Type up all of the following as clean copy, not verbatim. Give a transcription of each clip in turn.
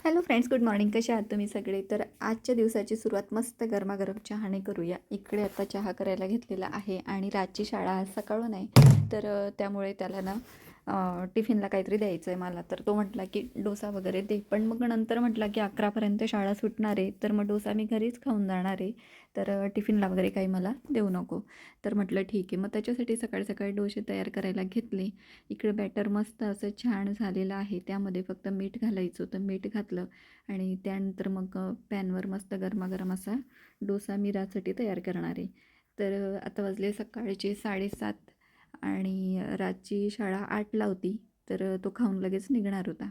Hello friends, good morning. कसे आहात तुम्ही सगळे? तर आजच्या दिवसाची सुरुवात मस्त गरमागरम चहाने करूया. इकडे आता चहा करायला घेतलेला आहे आणि रातची शाळा आज सकाळून आहे. तर त्यामुळे त्याला ना टिफिनला काहीतरी द्यायचं आहे मला. तर तो म्हटला की डोसा वगैरे दे. पण मग नंतर म्हटला की 11पर्यंत शाळा सुटणार आहे, तर मग डोसा मी घरीच खाऊन जाणार आहे. तर टिफिनला वगैरे काही मला देऊ नको. तर म्हटलं ठीक आहे. मग त्याच्यासाठी सकाळी सकाळी डोसे तयार करायला घेतले. इकडे बॅटर मस्त असं छान झालेलं आहे. त्यामध्ये फक्त मीठ घालायचं होतं, मीठ घातलं आणि त्यानंतर मग पॅनवर मस्त गरमागरम असा डोसा मी रातसाठी तयार करणार आहे. तर आता वाजले सकाळचे 7:30 आणि रातची शाळा 8ला होती. तर तो खाऊन लगेच निघणार होता.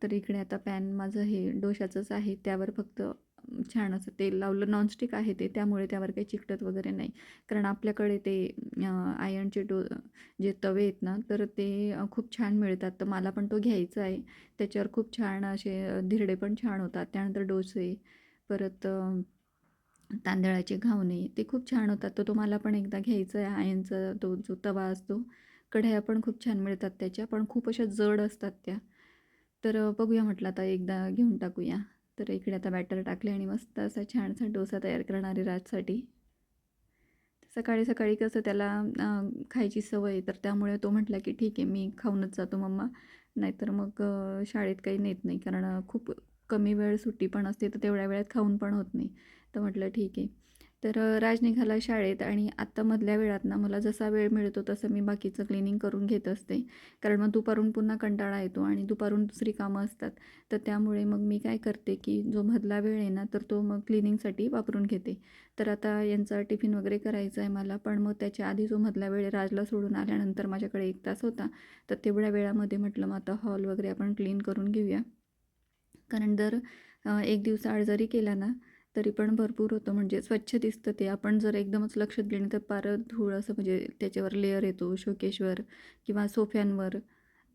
तर इकडे आता पॅन माझं हे डोशाचंच आहे. त्यावर फक्त छान असं तेल लावलं. नॉनस्टिक आहे ते, त्यामुळे त्यावर काही चिकटत वगैरे नाही. कारण आपल्याकडे ते आयर्नचे जे तवे आहेत ना, तर ते खूप छान मिळतात. तर मला पण तो घ्यायचा आहे. त्याच्यावर खूप छान असे धिरडे पण छान होतात. त्यानंतर डोसे, परत तांदळाचे घावणे ते खूप छान होतात. तर तो मला पण एकदा घ्यायचा आहे. आयर्नचा तो जो तवा असतो. कढया पण खूप छान मिळतात त्याच्या, पण खूप अशा जड असतात त्या. तर बघूया म्हटलं आता एकदा घेऊन टाकूया. तर इकडे आता बॅटर टाकले आणि मस्त असा छानसा डोसा तयार करणार आहे रातसाठी. सकाळी सकाळी कसं त्याला खायची सवय आहे, तर त्यामुळे तो म्हटला की ठीक आहे, मी खाऊनच जातो मम्मा. नाहीतर मग शाळेत काही नेत नाही, कारण खूप कमी वेळ सुट्टी पण असते, तर तेवढ्या वेळात खाऊन पण होत नाही. तर म्हटलं ठीक आहे. तर राज निघाला शाळेत आणि आत्ता मधल्या वेळात ना मला जसा वेळ मिळतो तसं मी बाकीचं क्लिनिंग करून घेत असते. कारण मग दुपारून पुन्हा कंटाळा येतो आणि दुपारून दुसरी कामं असतात. तर त्यामुळे मग मी काय करते की जो मधला वेळ आहे ना, तर तो मग क्लिनिंगसाठी वापरून घेते. तर आता यांचा टिफिन वगैरे करायचा आहे मला, पण मग त्याच्या आधी जो मधला वेळ राजला सोडून आल्यानंतर माझ्याकडे 1 तास होता. तर तेवढ्या वेळामध्ये म्हटलं मग आता हॉल वगैरे आपण क्लीन करून घेऊया. कारण जर 1 दिवसाआड जरी केला ना, तरी पण भरपूर होतं, म्हणजे स्वच्छ दिसतं ते. आपण जर एकदमच लक्ष दिलं नाही तर पार धूळ असं म्हणजे त्याच्यावर लेयर येतो शोकेशवर किंवा सोफ्यांवर.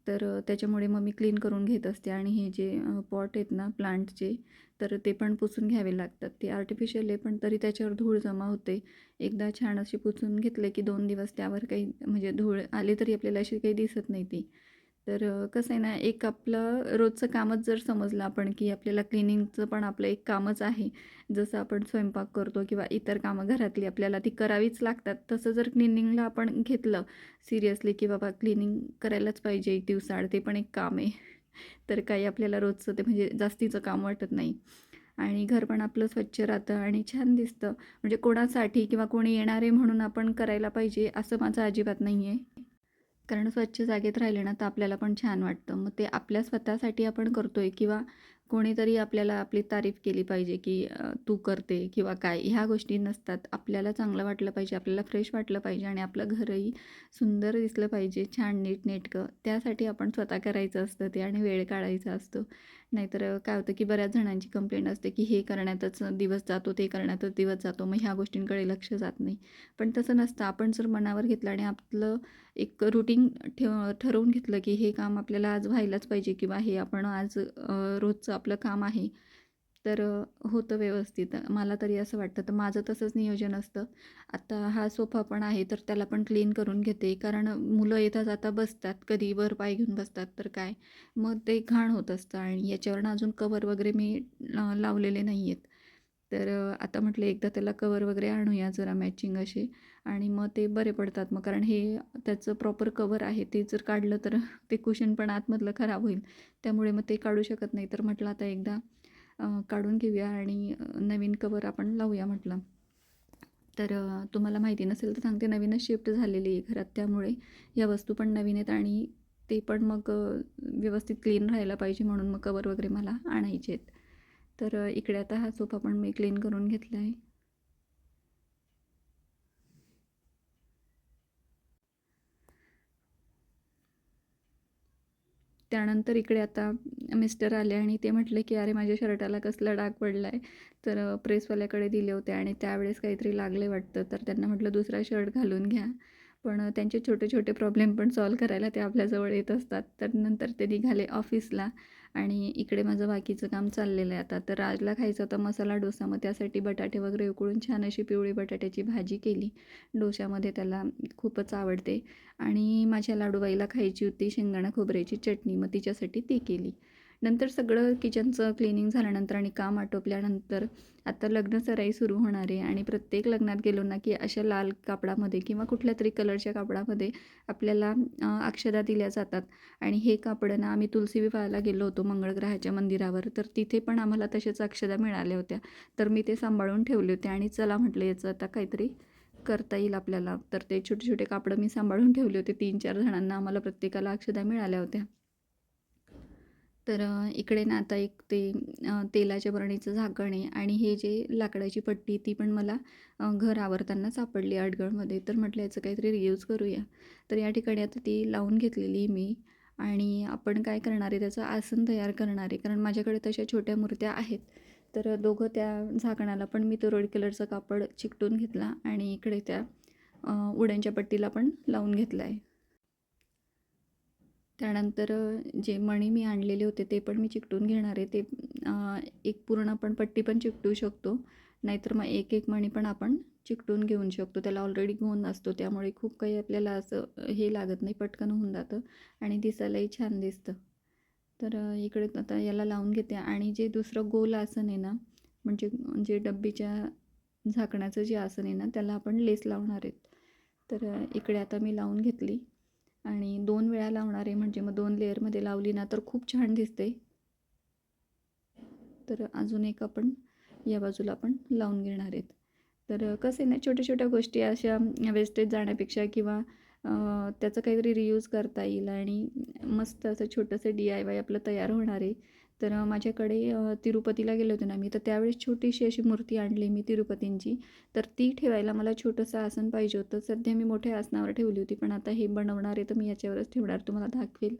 तर त्याच्यामुळे मग मी क्लीन करून घेत असते. आणि हे जे पॉट आहेत ना प्लांटचे, तर ते पण पुसून घ्यावे लागतात. ते आर्टिफिशियल आहे, पण तरी त्याच्यावर धूळ जमा होते. एकदा छान अशी पुसून घेतले की 2 दिवस त्यावर काही म्हणजे धूळ आली तरी आपल्याला अशी काही दिसत नाही ती. तर कसं आहे ना, एक आपलं रोजचं कामच जर समजलं आपण की आपल्याला क्लिनिंगचं पण आपलं एक कामच आहे. जसं आपण स्वयंपाक करतो किंवा इतर कामं घरातली आपल्याला ती करावीच लागतात, तसं जर क्लिनिंगला आपण घेतलं सिरियसली की बाबा क्लिनिंग करायलाच पाहिजे 1 दिवसाआड, ते पण एक काम आहे. तर काही आपल्याला रोजचं ते म्हणजे जास्तीचं काम वाटत नाही आणि घर पण आपलं स्वच्छ राहतं आणि छान दिसतं. म्हणजे कोणासाठी किंवा कोणी येणार आहे म्हणून आपण करायला पाहिजे असं माझं अजिबात नाही आहे. कारण स्वच्छ जागेत राहिले ना तर आपल्याला पण छान वाटतं. मग ते आपल्या स्वतःसाठी आपण करतोय किंवा कोणीतरी आपल्याला आपली तारीफ केली पाहिजे की तू करते किंवा काय, ह्या गोष्टी नसतात. आपल्याला चांगलं वाटलं पाहिजे, आपल्याला फ्रेश वाटलं पाहिजे आणि आपलं घरही सुंदर दिसलं पाहिजे, छान नीटनेटकं. त्यासाठी आपण स्वतः करायचं असतं ते आणि वेळ काढायचा असतो. नाहीतर काय होतं की बऱ्याच जणांची कंप्लेंट असते की हे करण्यातच दिवस जातो, ते करण्यातच दिवस जातो, मग ह्या गोष्टींकडे लक्ष जात नाही. पण तसं नसतं. आपण जर मनावर घेतलं आणि आपलं एक रुटीन ठरवून घेतलं की हे काम आपल्याला आज व्हायलाच पाहिजे किंवा हे आपण आज रोजचं आपलं काम आहे, तर होतं व्यवस्थित. मला तरी असं वाटतं. तर माझं तसंच नियोजन असतं. आता हा सोफा पण आहे, तर त्याला पण क्लीन करून घेते. कारण मुलं येता जाता बसतात, कधी वर पाय घेऊन बसतात तर काय, मग ते घाण होत असतं. आणि याच्यावरनं अजून कवर वगैरे मी लावलेले नाही आहेत. तर आता म्हटलं एकदा त्याला कवर वगैरे आणूया जरा मॅचिंग असे, आणि मग ते बरे पडतात. मग कारण हे त्याचं प्रॉपर कवर आहे, ते जर काढलं तर ते कुशन पण आतमधलं खराब होईल. त्यामुळे मग ते काढू शकत नाही. तर म्हटलं आता एकदा काढून घेऊया आणि नवीन कवर आपण लावूया म्हटलं. तर तुम्हाला माहिती नसेल तर सांगते, नवीनच शिफ्ट झालेली आहे घरात, त्यामुळे या वस्तू पण नवीन आहेत आणि ते पण मग व्यवस्थित क्लीन राहायला पाहिजे, म्हणून मग कवर वगैरे मला आणायचे आहेत. तर इकडे आता हा सोफा पण मी क्लीन करून घेतला आहे. त्यानंतर इकडे आता मिस्टर आले आणि ते म्हटले की अरे माझ्या शर्टाला कसला डाग पडला आहे. तर प्रेसवाल्याकडे दिले होते आणि त्यावेळेस काहीतरी लागले वाटतं. तर त्यांना म्हटलं दुसरा शर्ट घालून घ्या. पण त्यांचे छोटे छोटे प्रॉब्लेम पण सॉल्व करायला ते आपल्याजवळ येत असतात. तर नंतर ते निघाले ऑफिसला आणि इकडे माझं बाकीचं काम चाललेलं आहे आता. तर राजला खायचा होता मसाला डोसा, मग त्यासाठी बटाटे वगैरे उकळून छान अशी पिवळी बटाट्याची भाजी केली. डोशामध्ये त्याला खूपच आवडते. आणि माझ्या लाडूबाईला खायची होती शेंगदाणा खोबऱ्याची चटणी, मग तिच्यासाठी ती केली. नंतर सगळं किचनचं क्लिनिंग झाल्यानंतर आणि काम आटोपल्यानंतर आता लग्नसराई सुरू होणार आहे आणि प्रत्येक लग्नात गेलो ना की अशा लाल कापडामध्ये किंवा कुठल्या तरी कलरच्या कापडामध्ये आपल्याला अक्षदा दिल्या जातात. आणि हे कापड ना आम्ही तुलसी विवाहाला गेलो होतो मंगळग्रहाच्या मंदिरावर, तर तिथे पण आम्हाला तशाच अक्षदा मिळाल्या होत्या. तर मी ते सांभाळून ठेवले होते आणि चला म्हटलं याचं आता काहीतरी करता येईल आपल्याला. तर ते छोटे छोटे कापडं मी सांभाळून ठेवले होते. 3-4 जणांना आम्हाला प्रत्येकाला अक्षदा मिळाल्या होत्या. तर इकडे ना आता एक ते तेलाच्या बरणीचं झाकण आहे आणि हे जे लाकडाची पट्टी ती पण मला घर आवरताना सापडली अडगळमध्ये. तर म्हटलं याचं काहीतरी रियूज करूया. तर या ठिकाणी आता ती लावून घेतलेली मी आणि आपण काय करणार आहे त्याचं आसन तयार करणार आहे. कारण माझ्याकडे तशा छोट्या मूर्त्या आहेत. तर दोघं त्या झाकणाला पण मी तो रेड कलरचं कापड चिकटून घेतला आणि इकडे त्या उड्यांच्या पट्टीला पण लावून घेतला आहे. त्यानंतर जे मणी मी आणलेले होते ते पण मी चिकटून घेणार आहे. ते एक पूर्ण आपण पट्टी पण चिकटू शकतो, नाहीतर मग एक एक मणी पण आपण चिकटून घेऊन शकतो. त्याला ऑलरेडी गोंद असतो, त्यामुळे खूप काही आपल्याला असं हे लागत नाही, पटकन होऊन जातं आणि दिसायलाही छान दिसतं. तर इकडे आता याला लावून घेते आणि जे दुसरं गोल आसन आहे ना, म्हणजे जे डब्बीच्या झाकणाचं जे आसन आहे ना, त्याला आपण लेस लावणार आहेत. तर इकडे आता मी लावून घेतली आणि 2 वेळा लावणार आहे, म्हणजे मग 2 लेअरमध्ये लावली ना तर खूप छान दिसते. तर अजून एक आपण या बाजूला आपण लावून घेणार आहेत. तर कसं आहे ना, छोट्या छोट्या गोष्टी अशा वेस्टेज जाण्यापेक्षा किंवा त्याचं काहीतरी रियूज करता येईल आणि मस्त असं छोटंसं DIY आपलं तयार होणार आहे. तर माझ्याकडे तिरुपतीला गेले होते ना मी, तर त्यावेळेस छोटीशी अशी मूर्ती आणली मी तिरुपतींची. तर ती ठेवायला मला छोटंसं आसन पाहिजे होतं. सध्या मी मोठ्या आसनावर ठेवली होती, पण आता हे बनवणार आहे तर मी याच्यावरच ठेवणार, तुम्हाला दाखवेल.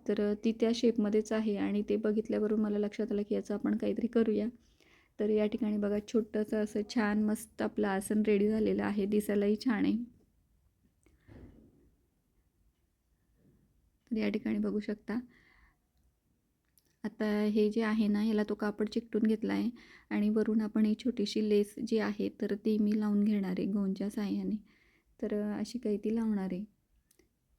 तर ती त्या शेपमध्येच आहे आणि ते बघितल्यावरून मला लक्षात आलं की याचं आपण काहीतरी करूया. तर या ठिकाणी बघा छोटंसं असं छान मस्त आपलं आसन रेडी झालेलं आहे, दिसायलाही छान आहे. तर या ठिकाणी बघू शकता. आता हे जे आहे ना, ह्याला तो कापड चिकटून घेतला आहे आणि वरून आपण ही छोटीशी लेस जी आहे तर ती मी लावून घेणार आहे गोंदच्या साहाय्याने. तर अशी काही ती लावणार आहे.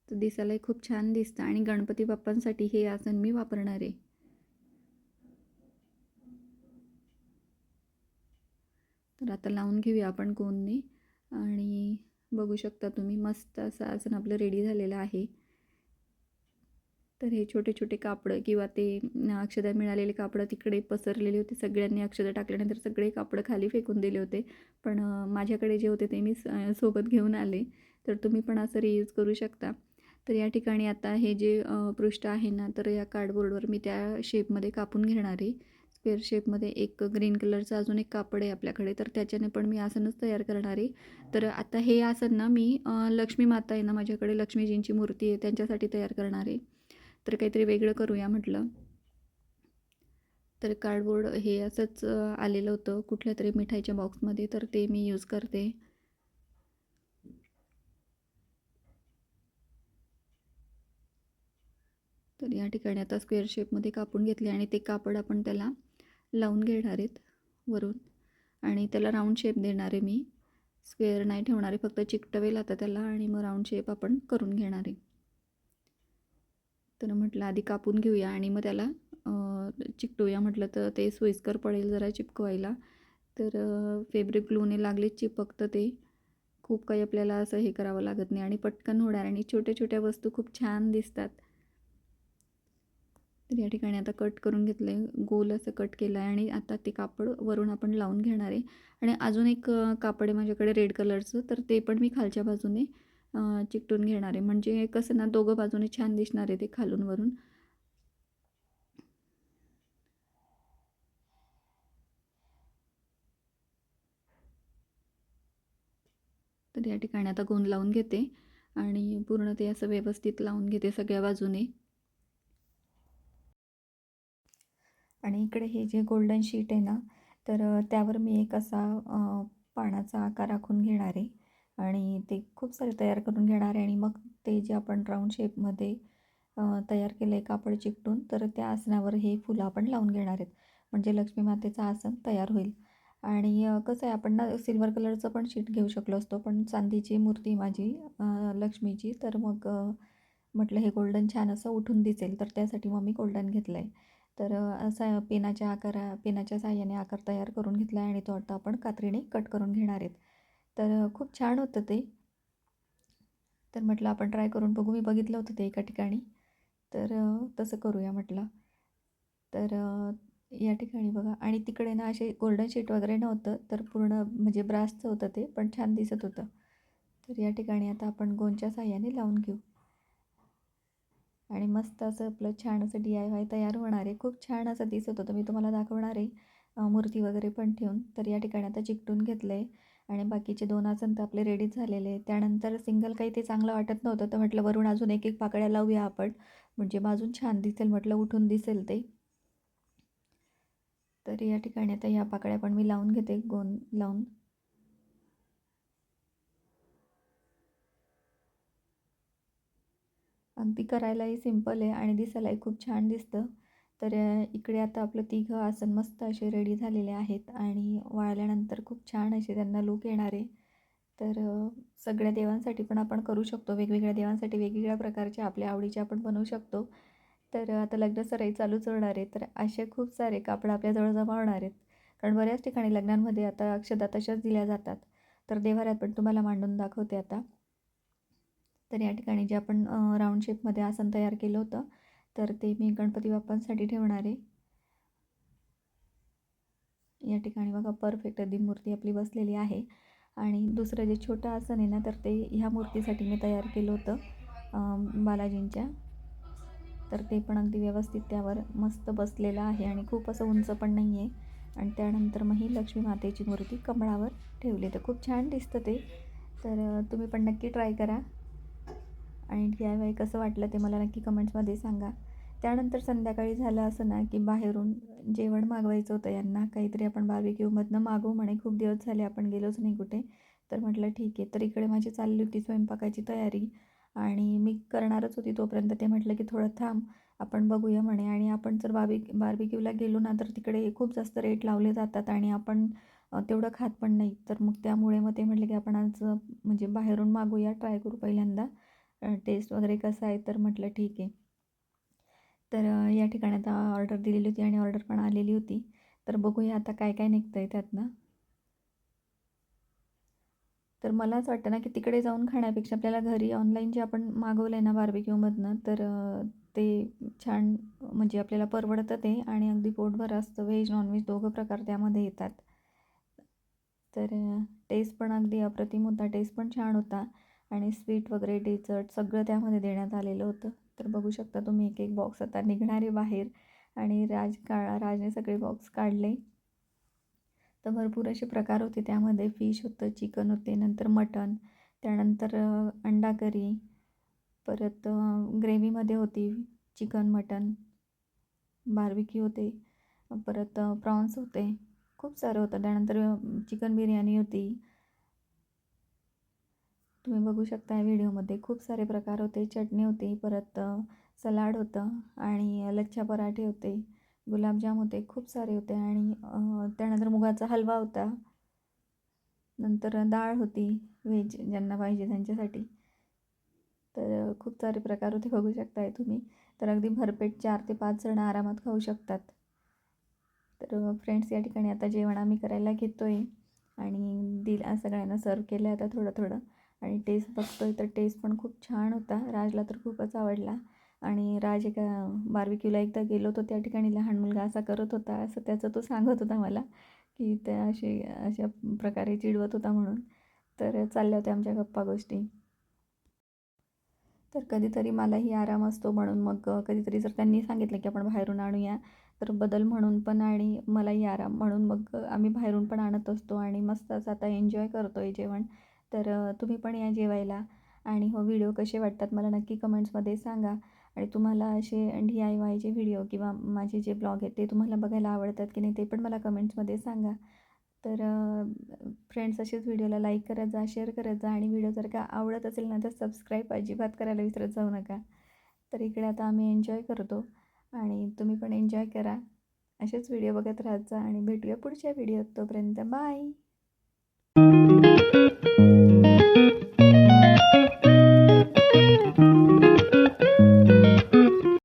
तर दिसायलाही खूप छान दिसतं आणि गणपती बाप्पांसाठी हे आसन मी वापरणार आहे. तर आता लावून घेऊया आपण गोंदने आणि बघू शकता तुम्ही मस्त असं आसन आपलं रेडी झालेलं आहे. तर हे छोटे छोटे कापडं किंवा ते अक्षदा मिळालेले कापडं तिकडे पसरलेले होते. सगळ्यांनी अक्षदा टाकल्यानंतर सगळे कापडं खाली फेकून दिले होते. पण माझ्याकडे जे होते ते मी सोबत घेऊन आले. तर तुम्ही पण असं रियूज करू शकता. तर या ठिकाणी आता हे जे पृष्ठ आहे ना, तर या कार्डबोर्डवर मी त्या शेपमध्ये कापून घेणार आहे. स्क्वेअर शेपमध्ये एक ग्रीन कलरचं अजून एक कापड आहे आपल्याकडे, तर त्याच्याने पण मी आसनच तयार करणार आहे. तर आता हे आसन ना मी लक्ष्मी माता आहे ना, माझ्याकडे लक्ष्मीजींची मूर्ती आहे त्यांच्यासाठी तयार करणार आहे. तर काहीतरी वेगळं करूया म्हटलं. तर कार्डबोर्ड हे असंच आलेलं होतं कुठल्यातरी मिठाईच्या बॉक्समध्ये, तर ते मी यूज करते. तर या ठिकाणी आता स्क्वेअर शेपमध्ये कापून घेतले आणि ते कापड आपण त्याला लावून घेणार आहेत वरून आणि त्याला राऊंड शेप देणार आहे मी. स्क्वेअर नाही ठेवणार आहे, फक्त चिकटवेल आता त्याला आणि मग राऊंड शेप आपण करून घेणार आहे. तर म्हटलं आधी कापून घेऊया आणि मग त्याला चिकटूया म्हटलं तर ते सोयीस्कर पडेल जरा चिपकवायला. तर फॅब्रिक ग्लूने लागलीच चिपकतं ते. खूप काही आपल्याला असं हे करावं लागत नाही आणि पटकन होणार आणि छोट्या छोट्या वस्तू खूप छान दिसतात. तर या ठिकाणी आता कट करून घेतलं आहे, गोल असं कट केलं आहे आणि आता ते कापड वरून आपण लावून घेणार आहे. आणि अजून एक कापड आहे माझ्याकडे रेड कलरचं, तर ते पण मी खालच्या बाजूने चिकटून घेणार आहे. म्हणजे कसं ना दोघं बाजूने छान दिसणार आहे ते खालून वरून. तर या ठिकाणी आता गोंद लावून घेते आणि पूर्ण ते असं व्यवस्थित लावून घेते सगळ्या बाजूने. आणि इकडे हे जे गोल्डन शीट आहे ना, तर त्यावर मी एक असा पानाचा आकार आखून घेणार आहे आणि ते खूप सारे तयार करून घेणार आहे आणि मग ते जे आपण राऊंड शेपमध्ये तयार केलं आहे कापड चिकटून, तर त्या आसनावर हे फुलं आपण लावून घेणार आहेत. म्हणजे लक्ष्मी मातेचं आसन तयार होईल. आणि कसं आहे आपण ना सिल्वर कलरचं पण शीट घेऊ शकलो असतो, पण चांदीची मूर्ती माझी लक्ष्मीची, तर मग म्हटलं हे गोल्डन छान असं उठून दिसेल, तर त्यासाठी मग मी गोल्डन घेतलं आहे. तर असा पेनाच्या साहाय्याने आकार तयार करून घेतला आहे आणि तो आता आपण कात्रीने कट करून घेणार आहेत. तर खूप छान होतं ते. तर म्हटलं आपण ट्राय करून बघू. मी बघितलं होतं ते एका ठिकाणी. तर तसं करूया म्हटलं. तर या ठिकाणी बघा आणि तिकडे ना असे गोल्डन शीट वगैरे नव्हतं, तर पूर्ण म्हणजे ब्रासचं होतं ते, पण छान दिसत होतं. तर या ठिकाणी आता आपण गोंदच्या साहाय्याने लावून घेऊ आणि मस्त असं आपलं छान असं DIY तयार होणार आहे. खूप छान असं दिसत होतं. मी तुम्हाला दाखवणार आहे मूर्ती वगैरे पण ठेवून. तर या ठिकाणी आता चिकटून घेतलं आहे आणि बाकीचे 2 आसन तर आपले रेडीच झालेले आहे. त्यानंतर सिंगल काही ते चांगलं वाटत नव्हतं, तर म्हटलं वरून अजून एक एक पाकळ्या लावूया आपण, म्हणजे बाजून छान दिसेल म्हटलं, उठून दिसेल ते. तर या ठिकाणी आता ह्या पाकळ्या पण मी लावून घेते गोंद लावून. अगदी करायलाही सिंपल आहे आणि दिसायलाही खूप छान दिसतं. तर इकडे आता आपलं तिघं आसन मस्त असे रेडी झालेले आहेत आणि वाळल्यानंतर खूप छान असे त्यांना लूक येणार आहे. तर सगळ्या देवांसाठी पण आपण करू शकतो. वेगवेगळ्या देवांसाठी वेगवेगळ्या प्रकारचे आपल्या आवडीचे आपण बनवू शकतो. तर आता लग्नसराई चालूच होणार आहे. तर असे खूप सारे कापड आपल्याजवळ जमा होणार आहेत. कारण बऱ्याच ठिकाणी लग्नांमध्ये आता अक्षता तशाच दिल्या जातात. तर देव्हाऱ्यात पण तुम्हाला मांडून दाखवते आता. तर या ठिकाणी जे आपण राऊंड शेपमध्ये आसन तयार केलं होतं, तर ते मी गणपती बाप्पांसाठी ठेवणार आहे. या ठिकाणी बघा परफेक्ट अगदी मूर्ती आपली बसलेली आहे आणि दुसरं जे छोटं आसन आहे ना, तर ते ह्या मूर्तीसाठी मी तयार केलं होतं बालाजींच्या. तर ते पण अगदी व्यवस्थित त्यावर मस्त बसलेलं आहे आणि खूप असं उंच पण नाही आहे. आणि त्यानंतर मग ही लक्ष्मी मातेची मूर्ती कमळावर ठेवली, तर खूप छान दिसतं ते. तर तुम्ही पण नक्की ट्राय करा आणि DIY कसं वाटलं ते मला नक्की कमेंट्समध्ये सांगा. त्यानंतर संध्याकाळी झालं असं ना, की बाहेरून जेवण मागवायचं होतं यांना. काहीतरी आपण बार्बेक्यूमधनं मागवू म्हणे, खूप दिवस झाले आपण गेलोच नाही कुठे. तर म्हटलं ठीक आहे. तर इकडे माझी चालली होती स्वयंपाकाची तयारी आणि मी करणारच होती तोपर्यंत ते म्हटलं, की "थोडं थांब, आपण बघूया" म्हणे. आणि आपण जर बार्बेक्यूला गेलो ना, तर तिकडे खूप जास्त रेट लावले जातात आणि आपण तेवढं खात पण नाही. तर मग त्यामुळे मग ते म्हटले, की "आपण आज म्हणजे बाहेरून मागवूया, ट्राय करू पहिल्यांदा. टेस्ट वगैरे कसं आहे?" तर म्हटलं ठीक आहे. तर या ठिकाणी आता ऑर्डर दिलेली होती आणि ऑर्डर पण आलेली होती. तर बघूया आता काय काय निघतं आहे त्यातनं. तर मला असं वाटतं ना, की तिकडे जाऊन खाण्यापेक्षा आपल्याला घरी ऑनलाईन जे आपण मागवलं आहे ना बार्बेक्यूमधनं, तर ते छान म्हणजे आपल्याला परवडतं ते आणि अगदी पोटभर असतं. व्हेज, नॉनव्हेज दोघं प्रकार त्यामध्ये येतात. तर टेस्ट पण अगदी अप्रतिम होता. टेस्ट पण छान होता आणि स्वीट वगैरे डेझर्ट सगळं त्यामध्ये देण्यात आलेलं होतं. तर बघू शकता तुम्ही एक एक बॉक्स आता निघणारे बाहेर आणि राजने सगळे बॉक्स काढले. तर भरपूर असे प्रकार होते त्यामध्ये. फिश होतं, चिकन होते, नंतर मटण, त्यानंतर अंडा करी, परत ग्रेव्हीमध्ये होती चिकन, मटण, बार्बिक्यू होते, परत प्रॉन्स होते. खूप सारं होतं. त्यानंतर चिकन बिर्याणी होती. तुम्ही बघू शकता या व्हिडिओमध्ये खूप सारे प्रकार होते. चटणी होती, परत सलाड होतं आणि लच्छा पराठे होते, गुलाबजाम होते, खूप सारे होते आणि त्यानंतर मुगाचा हलवा होता. नंतर डाळ होती, व्हेज ज्यांना पाहिजे त्यांच्यासाठी. तर खूप सारे प्रकार होते बघू शकताय तुम्ही. तर अगदी भरपेट 4 ते 5 जण आरामात खाऊ शकतात. तर फ्रेंड्स या ठिकाणी आता जेवण आम्ही करायला घेतो आहे आणि सगळ्यांना सर्व केलं आहे आता थोडं-थोडं आणि टेस्ट बघतो आहे. तर टेस्ट पण खूप छान होता. राजला तर खूपच आवडला आणि राज एका बार्बेक्यूला एकदा गेलो होतो त्या ठिकाणी लहान मुलगा असा करत होता, असं त्याचं तो सांगत होता मला, की त्या अशा प्रकारे चिडवत होता म्हणून. तर चालल्या होत्या आमच्या गप्पा गोष्टी. तर कधीतरी मलाही आराम असतो म्हणून मग कधीतरी जर त्यांनी सांगितलं की आपण बाहेरून आणूया, तर बदल म्हणून पण आणि मलाही आराम म्हणून मग आम्ही बाहेरून पण आणत असतो आणि मस्त असं आता एन्जॉय करतो आहे जेवण. तर तुम्ही पण या जेवायला आणि हो व्हिडिओ कसे वाटतात मला नक्की कमेंट्समध्ये सांगा आणि तुम्हाला असे DIYचे व्हिडिओ किंवा माझे जे ब्लॉग आहेत ते तुम्हाला बघायला आवडतात की नाही ते पण मला कमेंट्समध्ये सांगा. तर फ्रेंड्स असेच व्हिडिओला लाईक करत जा, शेअर करत जा आणि व्हिडिओ जर का आवडत असेल ना तर सबस्क्राईब अजिबात करायला विसरत जाऊ नका. तर इकडे आता आम्ही एन्जॉय करतो आणि तुम्ही पण एन्जॉय करा. असेच व्हिडिओ बघत राहत जा आणि भेटूया पुढच्या व्हिडिओत. तोपर्यंत बाय.